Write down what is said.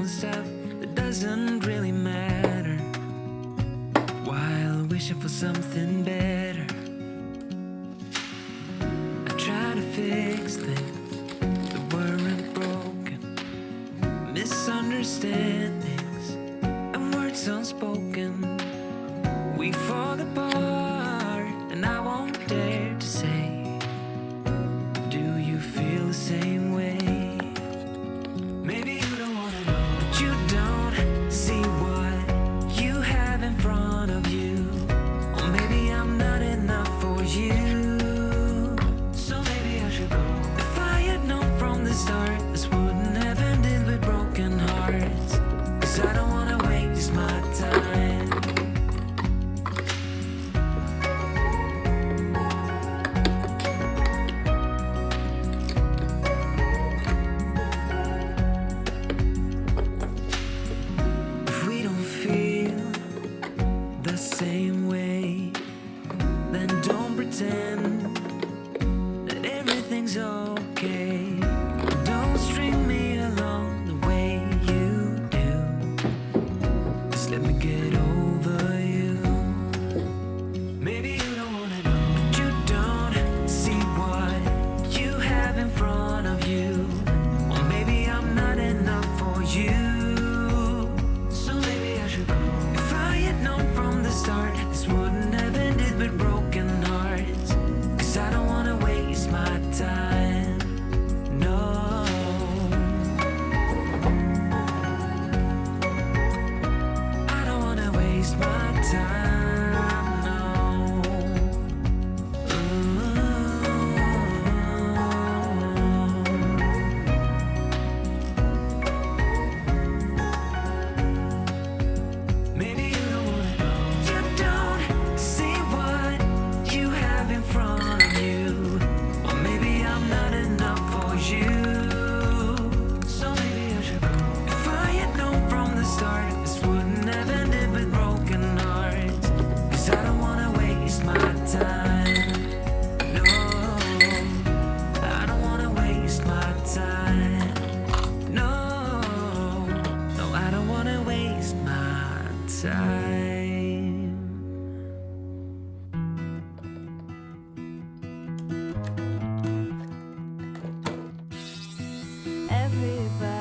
on stuff that doesn't really matter, while wishing for something better. I try to fix things that weren't broken, misunderstandings and words unspoken. We fall apart and I won't dare to say, do you feel the same way? Maybe you don't wanna know, but you don't see what you have in front of you. Or maybe I'm not enough for you, so maybe I should go. If I had known from the start, this wouldn't have ended with broken hearts. 'Cause I don't wanna waste my time. If we don't feel the same way, then don't pretend that everything's okay. Don't string me along the way you do. Just let me get over you. Maybe you don't wanna know, but you don't see what you have in front of you. Or maybe I'm not enough for you, so maybe I should go. If I had known from the start, this wouldn't have ended with broken hearts. 'Cause I don't wanna waste my time, no. I don't wanna waste my time, no. Maybe you don't wanna know, you don't see what you have in front of you. Or maybe I'm not enough for you, so maybe I should go. If I had known from the start, this wouldn't have ended with broken hearts. 'Cause I don't wanna waste my time, no. I don't wanna waste my time, no. No, I don't wanna waste my time. Everybody